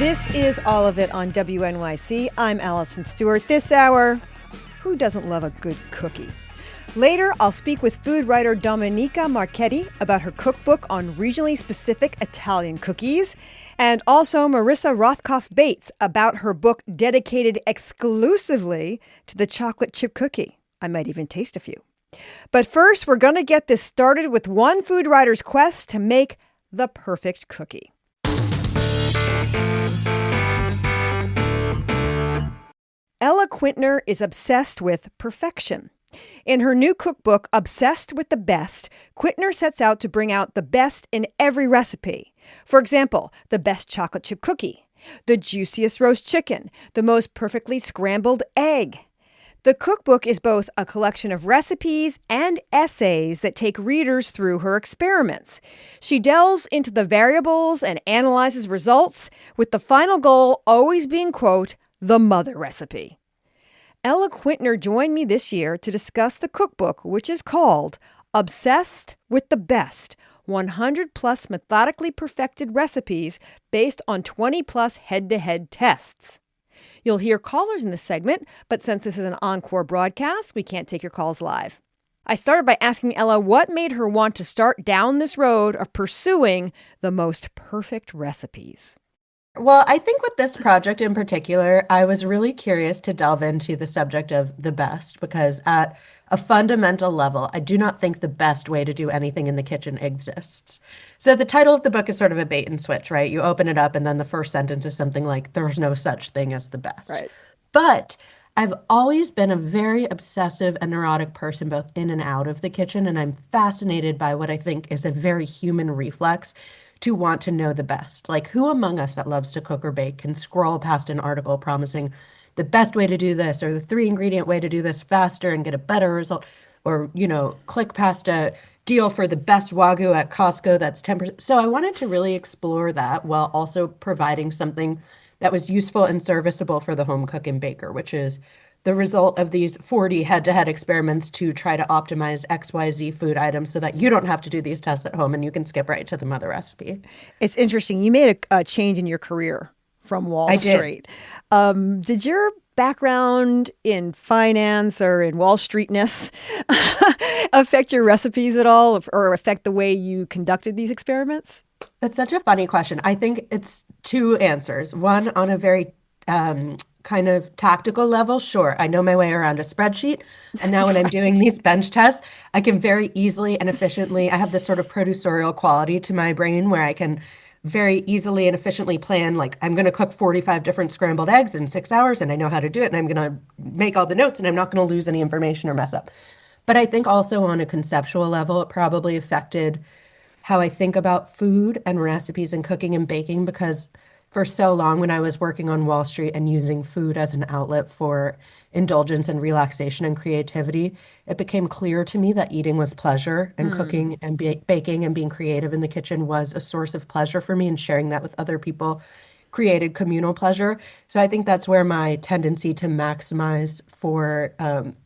This is All of It on WNYC. I'm Allison Stewart. This hour, who doesn't love a good cookie? Later, I'll speak with food writer Domenica Marchetti about her cookbook on regionally specific Italian cookies, and also Marissa Rothkopf-Bates about her book dedicated exclusively to the chocolate chip cookie. I might even taste a few. But first, we're going to get this started with one food writer's quest to make the perfect cookie. Ella Quittner is obsessed with perfection. In her new cookbook, Obsessed with the Best, Quittner sets out to bring out the best in every recipe. For example, the best chocolate chip cookie, the juiciest roast chicken, the most perfectly scrambled egg. The cookbook is both a collection of recipes and essays that take readers through her experiments. She delves into the variables and analyzes results, with the final goal always being, quote, the mother recipe. Ella Quittner joined me this year to discuss the cookbook, which is called Obsessed with the Best, 100 plus methodically perfected recipes based on 20 plus head-to-head tests. You'll hear callers in this segment, but since this is an encore broadcast, we can't take your calls live. I started by asking Ella what made her want to start down this road of pursuing the most perfect recipes. Well, I think with this project in particular, I was really curious to delve into the subject of the best because at a fundamental level, I do not think the best way to do anything in the kitchen exists. So the title of the book is sort of a bait and switch, right? You open it up and then the first sentence is something like, there's no such thing as the best. Right. But I've always been a very obsessive and neurotic person, both in and out of the kitchen, and I'm fascinated by what I think is a very human reflex to want to know the best. Like, who among us that loves to cook or bake can scroll past an article promising the best way to do this or the 3-ingredient way to do this faster and get a better result, or, click past a deal for the best Wagyu at Costco that's 10%. So I wanted to really explore that while also providing something that was useful and serviceable for the home cook and baker, which is the result of these 40 head-to-head experiments to try to optimize XYZ food items so that you don't have to do these tests at home and you can skip right to the mother recipe. It's interesting. You made a change in your career from Wall Street. Did your background in finance or in Wall Streetness affect your recipes at all or affect the way you conducted these experiments? That's such a funny question. I think it's two answers. One, on a very kind of tactical level, sure, I know my way around a spreadsheet. And now when I'm doing these bench tests, I can very easily and efficiently, I have this sort of producerial quality to my brain where I can very easily and efficiently plan, like, I'm going to cook 45 different scrambled eggs in 6 hours and I know how to do it and I'm going to make all the notes and I'm not going to lose any information or mess up. But I think also on a conceptual level, it probably affected how I think about food and recipes and cooking and baking, because for so long when I was working on Wall Street and using food as an outlet for indulgence and relaxation and creativity, it became clear to me that eating was pleasure and cooking and baking and being creative in the kitchen was a source of pleasure for me, and sharing that with other people created communal pleasure. So I think that's where my tendency to maximize for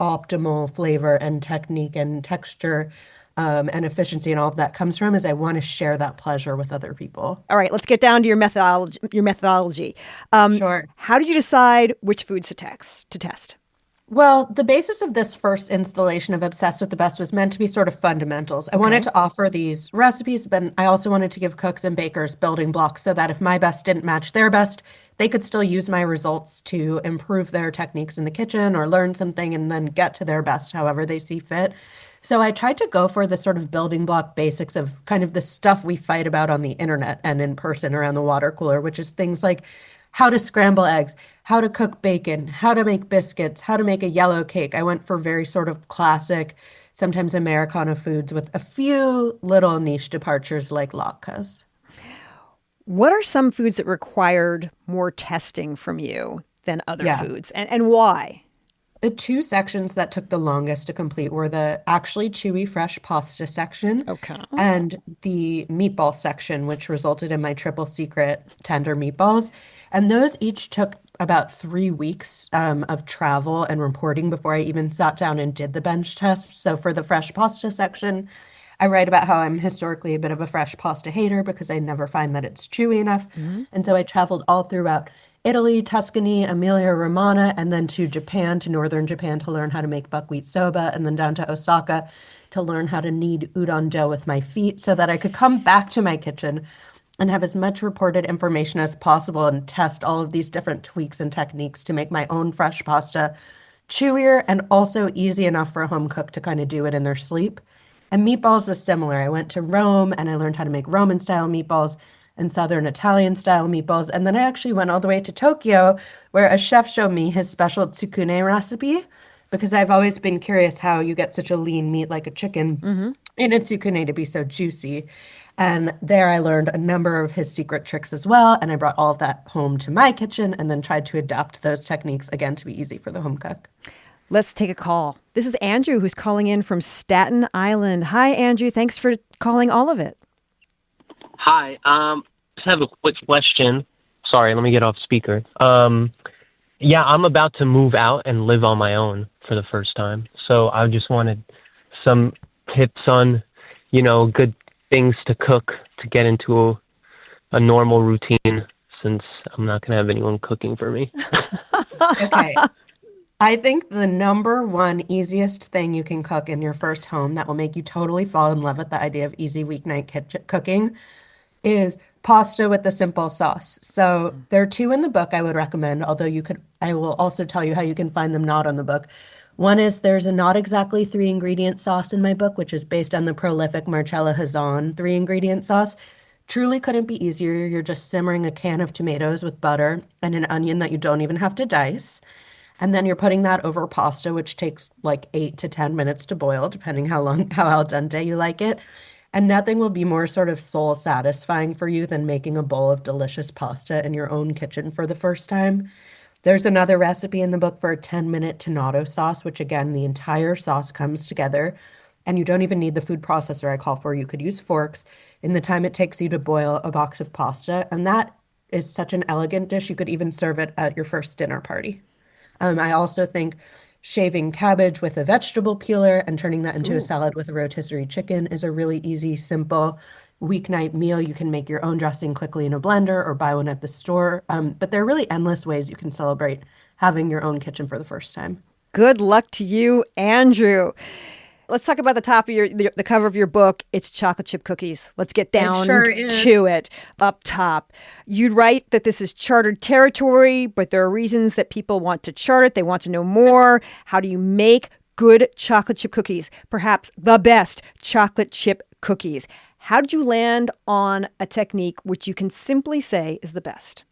optimal flavor and technique and texture and efficiency and all of that comes from, is I want to share that pleasure with other people. All right, let's get down to your methodology. Sure. How did you decide which foods to test? Well, the basis of this first installation of Obsessed with the Best was meant to be sort of fundamentals. I wanted to offer these recipes, but I also wanted to give cooks and bakers building blocks so that if my best didn't match their best, they could still use my results to improve their techniques in the kitchen or learn something and then get to their best however they see fit. So I tried to go for the sort of building block basics of kind of the stuff we fight about on the internet and in person around the water cooler, which is things like how to scramble eggs, how to cook bacon, how to make biscuits, how to make a yellow cake. I went for very sort of classic, sometimes Americana foods with a few little niche departures like latkes. What are some foods that required more testing from you than other foods, and why? The two sections that took the longest to complete were the actually chewy fresh pasta section and the meatball section, which resulted in my triple secret tender meatballs. And those each took about 3 weeks of travel and reporting before I even sat down and did the bench test. So for the fresh pasta section, I write about how I'm historically a bit of a fresh pasta hater because I never find that it's chewy enough. And so I traveled all throughout Italy, Tuscany, Emilia-Romagna, and then to Japan, to northern Japan, to learn how to make buckwheat soba, and then down to Osaka to learn how to knead udon dough with my feet so that I could come back to my kitchen and have as much reported information as possible and test all of these different tweaks and techniques to make my own fresh pasta chewier and also easy enough for a home cook to kind of do it in their sleep. And meatballs was similar. I went to Rome and I learned how to make Roman style meatballs and Southern Italian style meatballs. And then I actually went all the way to Tokyo where a chef showed me his special tsukune recipe because I've always been curious how you get such a lean meat like a chicken in a tsukune to be so juicy. And there I learned a number of his secret tricks as well. And I brought all of that home to my kitchen and then tried to adapt those techniques again to be easy for the home cook. Let's take a call. This is Andrew who's calling in from Staten Island. Hi, Andrew. Thanks for calling All of It. Hi. Just have a quick question. Sorry, let me get off speaker. Yeah, I'm about to move out and live on my own for the first time. So I just wanted some tips on, good things to cook to get into a normal routine since I'm not going to have anyone cooking for me. Okay. I think the number one easiest thing you can cook in your first home that will make you totally fall in love with the idea of easy weeknight cooking is pasta with a simple sauce. So there are two in the book I would recommend, although I will also tell you how you can find them not on the book. One is there's a not exactly 3-ingredient sauce in my book, which is based on the prolific Marcella Hazan 3-ingredient sauce. Truly couldn't be easier. You're just simmering a can of tomatoes with butter and an onion that you don't even have to dice. And then you're putting that over pasta, which takes like 8 to 10 minutes to boil, depending how al dente you like it. And nothing will be more sort of soul satisfying for you than making a bowl of delicious pasta in your own kitchen for the first time. There's another recipe in the book for a 10-minute tomato sauce, which again, the entire sauce comes together. And you don't even need the food processor I call for. You could use forks in the time it takes you to boil a box of pasta. And that is such an elegant dish. You could even serve it at your first dinner party. I also think shaving cabbage with a vegetable peeler and turning that into a salad with a rotisserie chicken is a really easy, simple weeknight meal. You can make your own dressing quickly in a blender or buy one at the store. But there are really endless ways you can celebrate having your own kitchen for the first time. Good luck to you, Andrew. Let's talk about the top of the cover of your book. It's chocolate chip cookies. Let's get down to it. Up top, you write that this is chartered territory, but there are reasons that people want to chart it. They want to know more. How do you make good chocolate chip cookies? Perhaps the best chocolate chip cookies. How did you land on a technique which you can simply say is the best?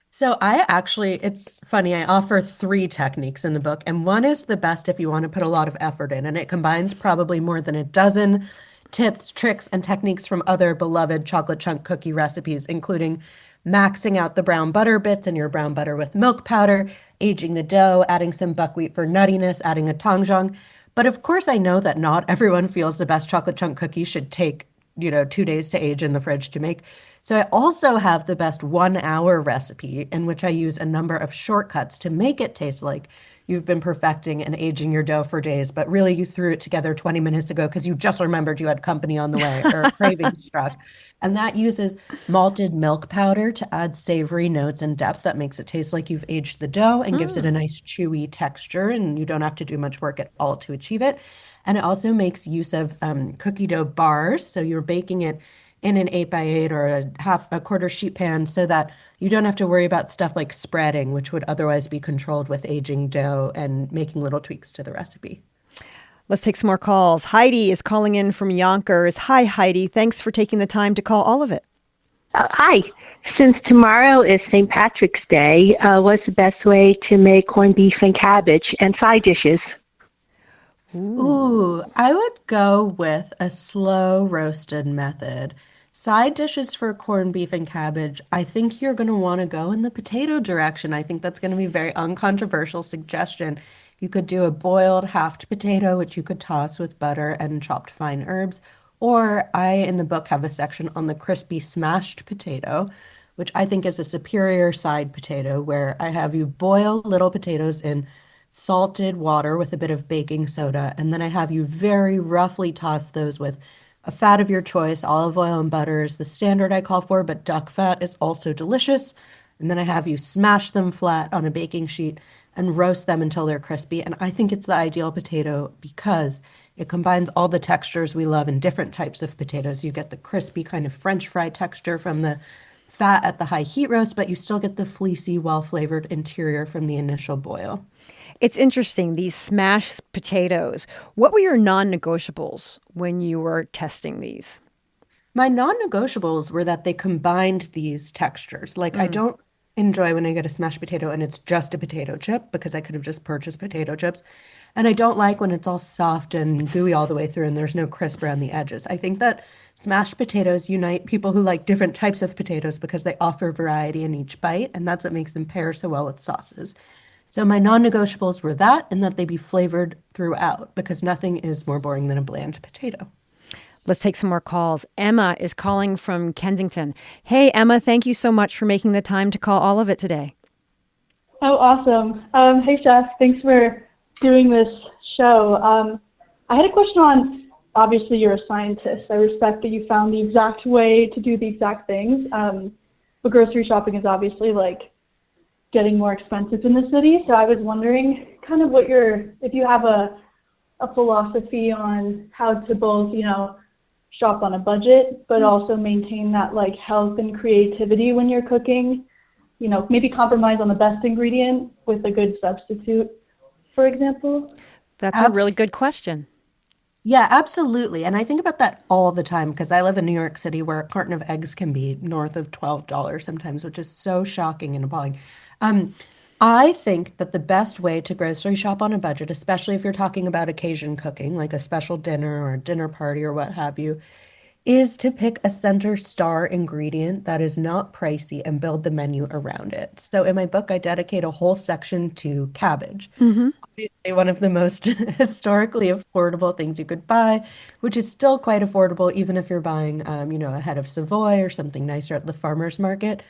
So it's funny, I offer 3 techniques in the book, and one is the best if you want to put a lot of effort in, and it combines probably more than a dozen tips, tricks, and techniques from other beloved chocolate chunk cookie recipes, including maxing out the brown butter bits in your brown butter with milk powder, aging the dough, adding some buckwheat for nuttiness, adding a tangjong. But of course, I know that not everyone feels the best chocolate chunk cookie should take 2 days to age in the fridge to make. So I also have the best 1-hour recipe in which I use a number of shortcuts to make it taste like you've been perfecting and aging your dough for days, but really you threw it together 20 minutes ago because you just remembered you had company on the way or a craving struck. And that uses malted milk powder to add savory notes and depth that makes it taste like you've aged the dough and gives it a nice chewy texture, and you don't have to do much work at all to achieve it. And it also makes use of cookie dough bars. So you're baking it in an 8x8 or a quarter sheet pan so that you don't have to worry about stuff like spreading, which would otherwise be controlled with aging dough and making little tweaks to the recipe. Let's take some more calls. Heidi is calling in from Yonkers. Hi, Heidi. Thanks for taking the time to call All of It. Hi. Since tomorrow is St. Patrick's Day, what's the best way to make corned beef and cabbage and side dishes? Ooh, I would go with a slow roasted method. Side dishes for corned beef and cabbage, I think you're going to want to go in the potato direction. I think that's going to be a very uncontroversial suggestion. You could do a boiled halved potato, which you could toss with butter and chopped fine herbs. Or I, in the book, have a section on the crispy smashed potato, which I think is a superior side potato, where I have you boil little potatoes in salted water with a bit of baking soda, and then I have you very roughly toss those with a fat of your choice. Olive oil and butter is the standard I call for, but duck fat is also delicious. And then I have you smash them flat on a baking sheet and roast them until they're crispy. And I think it's the ideal potato because it combines all the textures we love in different types of potatoes. You get the crispy kind of French fry texture from the fat at the high heat roast, but you still get the fleecy, well-flavored interior from the initial boil. It's interesting, these smashed potatoes. What were your non-negotiables when you were testing these? My non-negotiables were that they combined these textures. Like, I don't enjoy when I get a smashed potato and it's just a potato chip because I could have just purchased potato chips. And I don't like when it's all soft and gooey all the way through and there's no crisp around the edges. I think that smashed potatoes unite people who like different types of potatoes because they offer variety in each bite, and that's what makes them pair so well with sauces. So my non-negotiables were that and that they be flavored throughout because nothing is more boring than a bland potato. Let's take some more calls. Emma is calling from Kensington. Hey, Emma, thank you so much for making the time to call all of it today. Oh, awesome. Hey, Chef. Thanks for doing this show. I had a question on, obviously, you're a scientist. I respect that you found the exact way to do the exact things. But grocery shopping is obviously, like, getting more expensive in the city. So I was wondering kind of if you have a philosophy on how to both, shop on a budget, but also maintain that like health and creativity when you're cooking, maybe compromise on the best ingredient with a good substitute, for example. That's a really good question. Yeah, absolutely. And I think about that all the time because I live in New York City where a carton of eggs can be north of $12 sometimes, which is so shocking and appalling. I think that the best way to grocery shop on a budget, especially if you're talking about occasion cooking, like a special dinner or a dinner party or what have you, is to pick a center star ingredient that is not pricey and build the menu around it. So in my book, I dedicate a whole section to cabbage. Obviously, one of the most historically affordable things you could buy, which is still quite affordable, even if you're buying, a head of Savoy or something nicer at the farmer's market.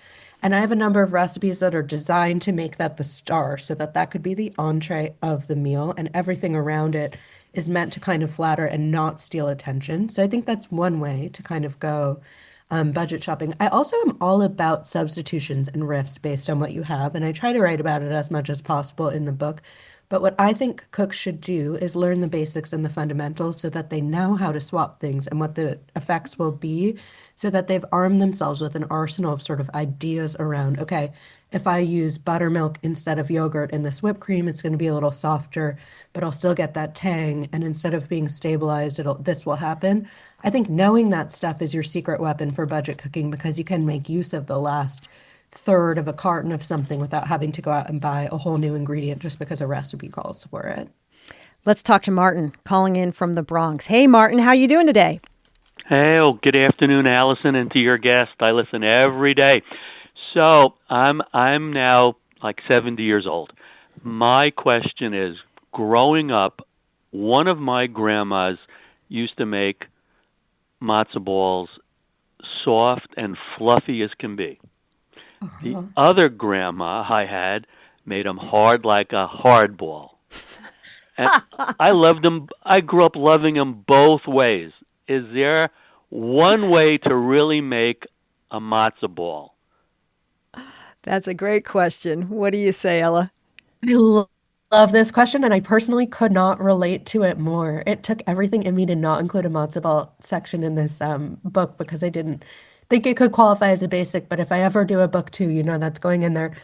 And I have a number of recipes that are designed to make that the star so that that could be the entree of the meal and everything around it is meant to kind of flatter and not steal attention. So I think that's one way to kind of go budget shopping. I also am all about substitutions and riffs based on what you have, and I try to write about it as much as possible in the book. But what I think cooks should do is learn the basics and the fundamentals so that they know how to swap things and what the effects will be so that they've armed themselves with an arsenal of sort of ideas around, okay, if I use buttermilk instead of yogurt in this whipped cream, it's going to be a little softer, but I'll still get that tang. And instead of being stabilized, this will happen. I think knowing that stuff is your secret weapon for budget cooking because you can make use of the last third of a carton of something without having to go out and buy a whole new ingredient just because a recipe calls for it. Let's talk to Martin, calling in from the Bronx. Hey, Martin, how you doing today? Hey, good afternoon, Allison, and to your guest. I listen every day. So I'm now like 70 years old. My question is, growing up, one of my grandmas used to make matzo balls soft and fluffy as can be. The other grandma I had made them hard like a hard ball. And I loved them. I grew up loving them both ways. Is there one way to really make a matzo ball? That's a great question. What do you say, Ella? I love this question, and I personally could not relate to it more. It took everything in me to not include a matzo ball section in this book because I didn't think it could qualify as a basic, but if I ever do a book too, that's going in there.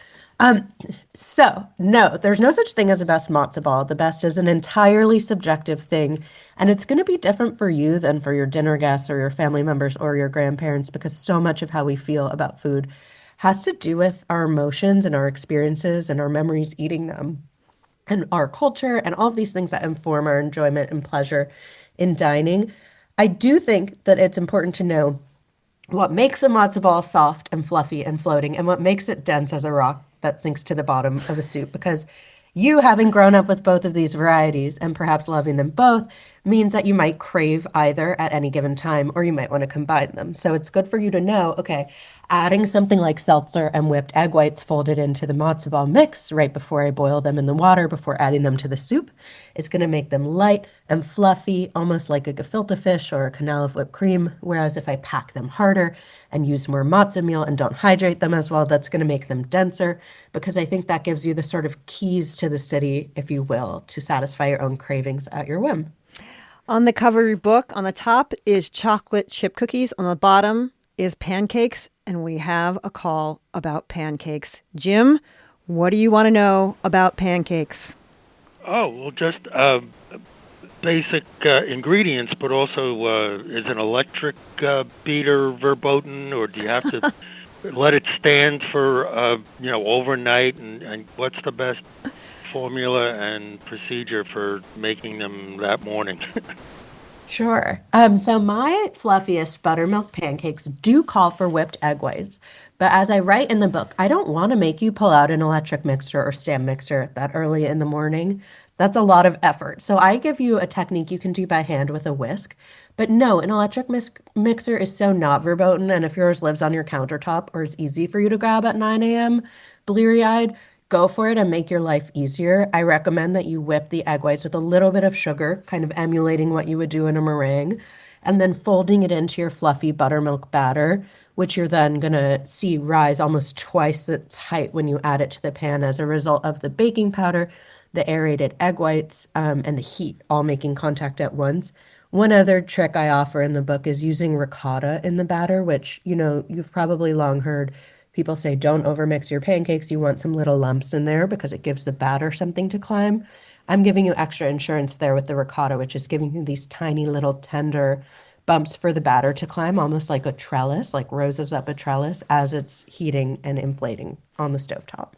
So no, there's no such thing as a best matzo ball. The best is an entirely subjective thing, and it's going to be different for you than for your dinner guests or your family members or your grandparents because so much of how we feel about food has to do with our emotions and our experiences and our memories eating them and our culture and all of these things that inform our enjoyment and pleasure in dining. I do think that it's important to know what makes a matzo ball soft and fluffy and floating and what makes it dense as a rock that sinks to the bottom of a soup, because you, having grown up with both of these varieties and perhaps loving them both, means that you might crave either at any given time, or you might want to combine them. So it's good for you to know, okay, adding something like seltzer and whipped egg whites folded into the matzo ball mix right before I boil them in the water before adding them to the soup is going to make them light and fluffy, almost like a gefilte fish or a canal of whipped cream. Whereas if I pack them harder and use more matzo meal and don't hydrate them as well, that's going to make them denser, because I think that gives you the sort of keys to the city, if you will, to satisfy your own cravings at your whim. On the cover of your book, on the top is chocolate chip cookies. On the bottom is pancakes. And we have a call about pancakes. Jim, what do you want to know about pancakes? Oh, well, just basic ingredients, but also is an electric beater verboten, or do you have to let it stand for overnight? And what's the best formula and procedure for making them that morning? Sure. So my fluffiest buttermilk pancakes do call for whipped egg whites. But as I write in the book, I don't want to make you pull out an electric mixer or stand mixer that early in the morning. That's a lot of effort. So I give you a technique you can do by hand with a whisk. But no, an electric mixer is so not verboten. And if yours lives on your countertop or is easy for you to grab at 9 a.m., bleary-eyed, go for it and make your life easier. I recommend that you whip the egg whites with a little bit of sugar, kind of emulating what you would do in a meringue, and then folding it into your fluffy buttermilk batter, which you're then going to see rise almost twice its height when you add it to the pan as a result of the baking powder, the aerated egg whites, and the heat all making contact at once. One other trick I offer in the book is using ricotta in the batter, which, you've probably long heard people say, don't overmix your pancakes. You want some little lumps in there because it gives the batter something to climb. I'm giving you extra insurance there with the ricotta, which is giving you these tiny little tender bumps for the batter to climb, almost like a trellis, like roses up a trellis as it's heating and inflating on the stovetop.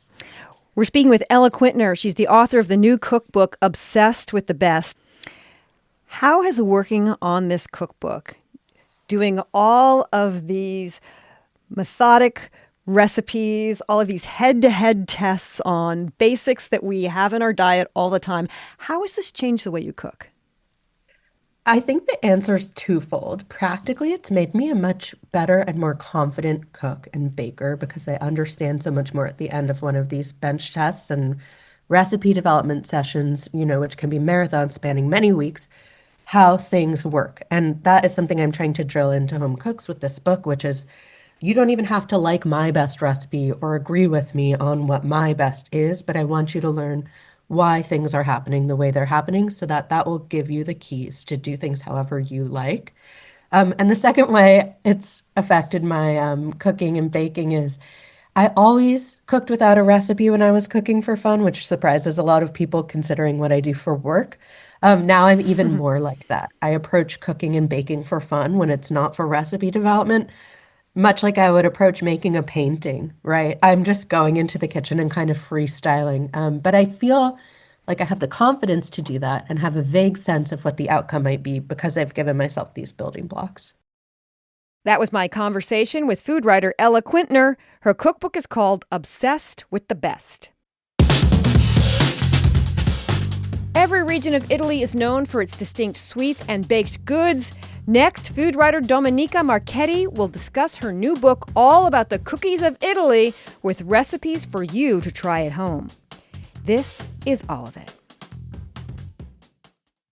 We're speaking with Ella Quittner. She's the author of the new cookbook, Obsessed with the Best. How has working on this cookbook, doing all of these methodic recipes, all of these head-to-head tests on basics that we have in our diet all the time, how has this changed the way you cook? I think the answer is twofold. Practically, it's made me a much better and more confident cook and baker because I understand so much more at the end of one of these bench tests and recipe development sessions, which can be marathons spanning many weeks, how things work. And that is something I'm trying to drill into home cooks with this book, which is you don't even have to like my best recipe or agree with me on what my best is, but I want you to learn why things are happening the way they're happening so that will give you the keys to do things however you like. And the second way it's affected my cooking and baking is I always cooked without a recipe when I was cooking for fun, which surprises a lot of people considering what I do for work. Now I'm even more like that. I approach cooking and baking for fun when it's not for recipe development, much like I would approach making a painting, right? I'm just going into the kitchen and kind of freestyling. But I feel like I have the confidence to do that and have a vague sense of what the outcome might be because I've given myself these building blocks. That was my conversation with food writer Ella Quittner. Her cookbook is called Obsessed with the Best. Every region of Italy is known for its distinct sweets and baked goods. Next, food writer Domenica Marchetti will discuss her new book all about the cookies of Italy with recipes for you to try at home. This is All of It.